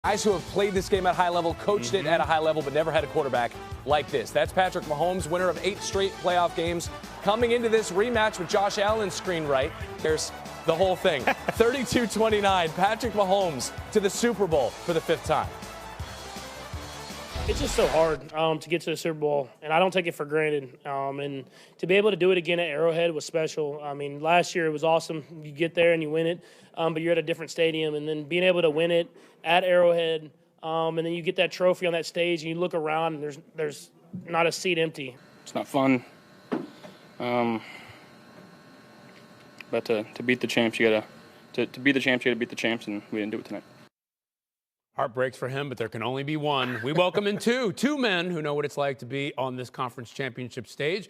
Guys who have played this game at a high level, coached it at a high level, but never had a quarterback like this. That's Patrick Mahomes, winner of 8 straight playoff games, coming into this rematch with Josh Allen's screen right. There's the whole thing. 32-29, Patrick Mahomes to the Super Bowl for the 5th time. It's just so hard to get to the Super Bowl, and I don't take it for granted. And to be able to do it again at Arrowhead was special. I mean, last year it was awesome. You get there and you win it, but you're at a different stadium. And then being able to win it at Arrowhead, and then you get that trophy on that stage, and you look around, and there's not a seat empty. It's not fun. But to beat the champs, you gotta beat the champs, and we didn't do it tonight. Heart breaks for him, but there can only be one. We welcome in two men who know what it's like to be on this conference championship stage.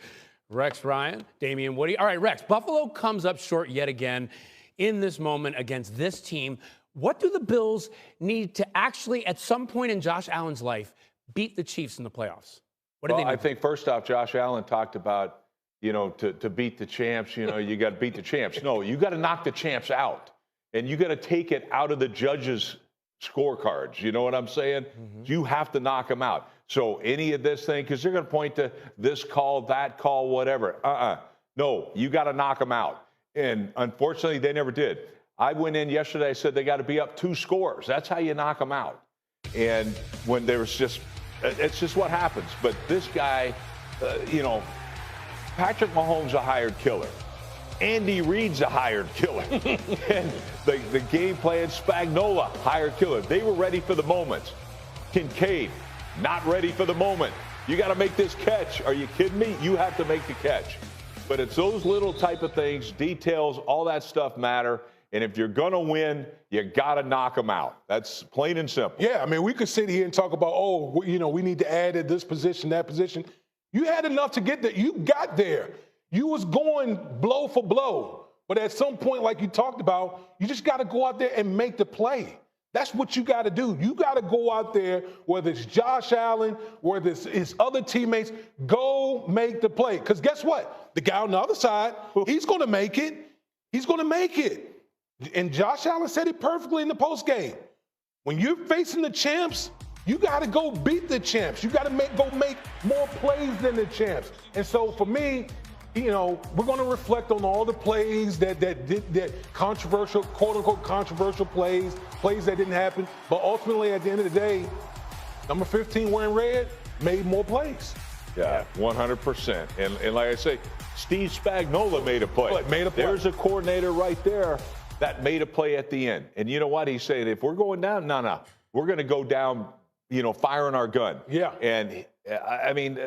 Rex Ryan, Damian Woody. All right, Rex, Buffalo comes up short yet again in this moment against this team. What do the Bills need to actually, at some point in Josh Allen's life, beat the Chiefs in the playoffs? What do they need? I think first off, Josh Allen talked about, to beat the champs, you got to beat the champs. No, you got to knock the champs out, and you got to take it out of the judges' scorecards. You know what I'm saying? Mm-hmm. You have to knock them out. So any of this thing, because they're going to point to this call, that call, whatever. No, you got to knock them out. And unfortunately, they never did. I went in yesterday, I said they got to be up 2 scores. That's how you knock them out. And when there was it's just what happens. But this guy, Patrick Mahomes a hired killer. Andy Reid's a hired killer. And the game plan, Spagnuolo, hired killer. They were ready for the moment. Kincaid, not ready for the moment. You got to make this catch. Are you kidding me? You have to make the catch. But it's those little type of things, details, all that stuff matter. And if you're going to win, you got to knock them out. That's plain and simple. Yeah, I mean, we could sit here and talk about, we need to add at this position, that position. You had enough to get there. You got there. You was going blow for blow. But at some point, like you talked about, you just got to go out there and make the play. That's what you got to do. You got to go out there, whether it's Josh Allen, whether it's his other teammates, go make the play. Because guess what? The guy on the other side, he's going to make it. He's going to make it. And Josh Allen said it perfectly in the postgame. When you're facing the champs, you got to go beat the champs. You got to go make more plays than the champs. And so for me, we're going to reflect on all the plays that controversial, quote unquote, controversial plays that didn't happen. But ultimately, at the end of the day, number 15 wearing red made more plays. Yeah, 100%. And like I say, Steve Spagnuolo made a play. There's a coordinator right there that made a play at the end. And you know what? He said, if we're going down, no, we're going to go down, firing our gun. Yeah. And I mean,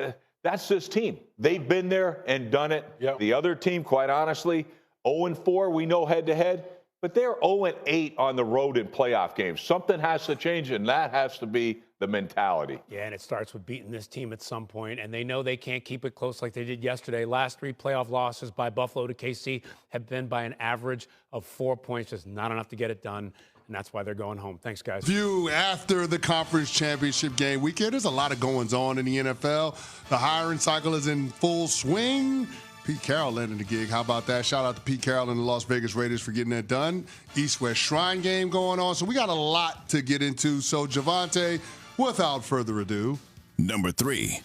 that's this team. They've been there and done it. Yep. The other team, quite honestly, 0-4, we know head-to-head, but they're 0-8 on the road in playoff games. Something has to change, and that has to be the mentality. Yeah, and it starts with beating this team at some point, and they know they can't keep it close like they did yesterday. Last 3 playoff losses by Buffalo to KC have been by an average of 4 points, just not enough to get it done. And that's why they're going home. Thanks, guys. View after the conference championship game weekend. There's a lot of goings on in the NFL. The hiring cycle is in full swing. Pete Carroll landed the gig. How about that? Shout out to Pete Carroll and the Las Vegas Raiders for getting that done. East-West Shrine game going on. So we got a lot to get into. So, Javante, without further ado. Number 3.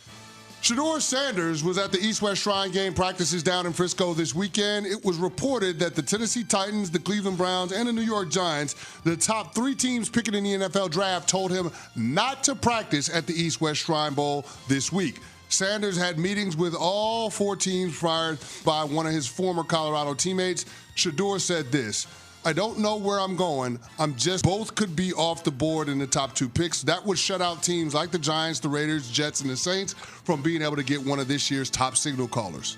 Shador Sanders was at the East-West Shrine game practices down in Frisco this weekend. It was reported that the Tennessee Titans, the Cleveland Browns, and the New York Giants, the top 3 teams picking in the NFL draft, told him not to practice at the East-West Shrine Bowl this week. Sanders had meetings with all 4 teams prior by one of his former Colorado teammates. Shador said this: I don't know where I'm going. Both could be off the board in the top 2 picks. That would shut out teams like the Giants, the Raiders, Jets, and the Saints from being able to get one of this year's top signal callers.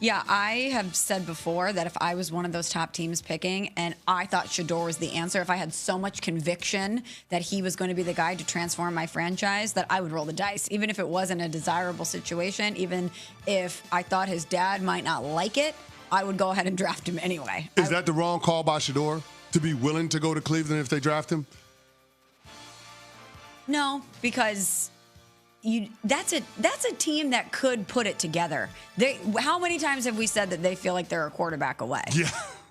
Yeah, I have said before that if I was one of those top teams picking and I thought Shador was the answer, if I had so much conviction that he was going to be the guy to transform my franchise, that I would roll the dice, even if it wasn't a desirable situation, even if I thought his dad might not like it, I would go ahead and draft him anyway. Is that the wrong call by Shador, to be willing to go to Cleveland if they draft him? No, because that's a team that could put it together. How many times have we said that they feel like they're a quarterback away?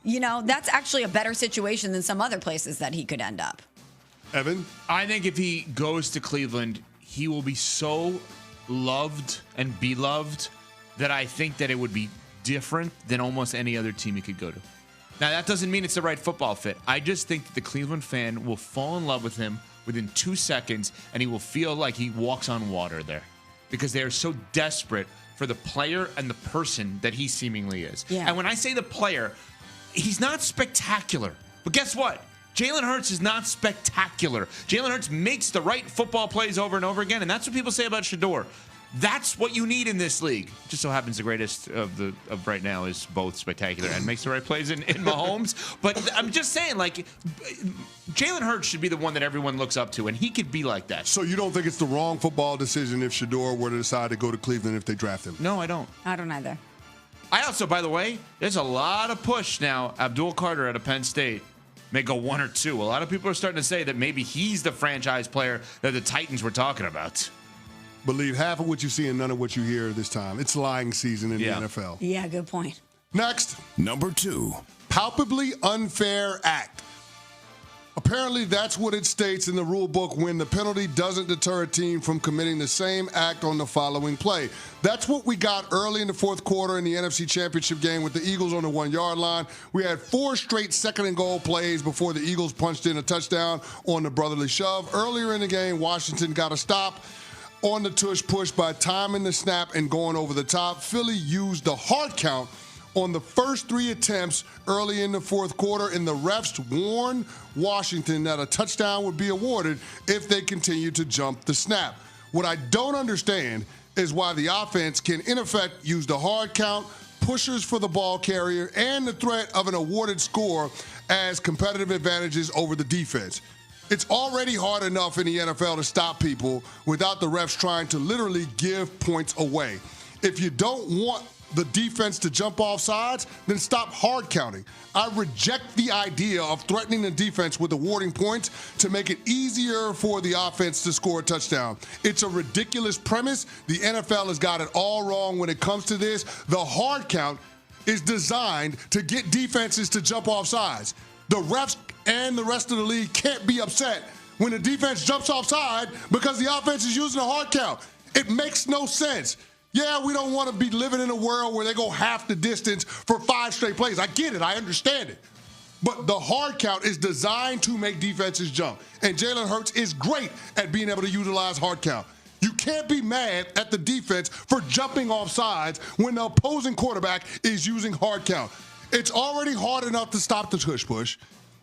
Yeah. That's actually a better situation than some other places that he could end up. Evan? I think if he goes to Cleveland, he will be so loved and beloved that I think that it would be different than almost any other team he could go to. Now, that doesn't mean it's the right football fit. I just think that the Cleveland fan will fall in love with him within 2 seconds, and he will feel like he walks on water there because they are so desperate for the player and the person that he seemingly is. Yeah. And when I say the player, he's not spectacular. But guess what? Jalen Hurts is not spectacular. Jalen Hurts makes the right football plays over and over again, and that's what people say about Shador. That's what you need in this league. Just so happens the greatest of right now is both spectacular and makes the right plays in Mahomes. But I'm just saying, like, Jalen Hurts should be the one that everyone looks up to, and he could be like that. So you don't think it's the wrong football decision if Shador were to decide to go to Cleveland if they draft him? No, I don't. I don't either. I also, by the way, there's a lot of push now. Abdul Carter out of Penn State may go 1 or 2. A lot of people are starting to say that maybe he's the franchise player that the Titans were talking about. Believe half of what you see and none of what you hear this time. It's lying season in the NFL. Yeah, good point. Next. Number 2. Palpably unfair act. Apparently, that's what it states in the rule book when the penalty doesn't deter a team from committing the same act on the following play. That's what we got early in the fourth quarter in the NFC Championship game with the Eagles on the 1-yard line. We had 4 straight second-and-goal plays before the Eagles punched in a touchdown on the brotherly shove. Earlier in the game, Washington got a stop on the tush-push by timing the snap and going over the top. Philly used the hard count on the first 3 attempts early in the fourth quarter, and the refs warned Washington that a touchdown would be awarded if they continued to jump the snap. What I don't understand is why the offense can, in effect, use the hard count, pushers for the ball carrier, and the threat of an awarded score as competitive advantages over the defense. It's already hard enough in the NFL to stop people without the refs trying to literally give points away. If you don't want the defense to jump off sides, then stop hard counting. I reject the idea of threatening the defense with awarding points to make it easier for the offense to score a touchdown. It's a ridiculous premise. The NFL has got it all wrong when it comes to this. The hard count is designed to get defenses to jump off sides. The refs and the rest of the league can't be upset when the defense jumps offside because the offense is using a hard count. It makes no sense. Yeah, we don't want to be living in a world where they go half the distance for 5 straight plays. I get it. I understand it. But the hard count is designed to make defenses jump. And Jalen Hurts is great at being able to utilize hard count. You can't be mad at the defense for jumping off sides when the opposing quarterback is using hard count. It's already hard enough to stop the tush push.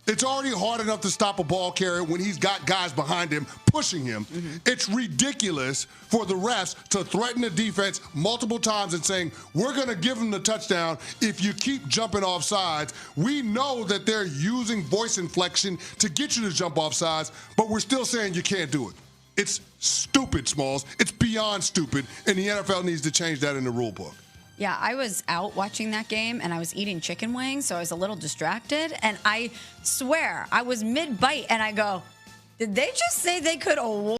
It's already hard enough to stop a ball carrier when he's got guys behind him pushing him. Mm-hmm. It's ridiculous for the refs to threaten the defense multiple times and saying, we're going to give them the touchdown if you keep jumping off sides. We know that they're using voice inflection to get you to jump off sides, but we're still saying you can't do it. It's stupid, Smalls. It's beyond stupid, and the NFL needs to change that in the rule book. Yeah, I was out watching that game, and I was eating chicken wings, so I was a little distracted. And I swear, I was mid-bite, and I go, did they just say they could award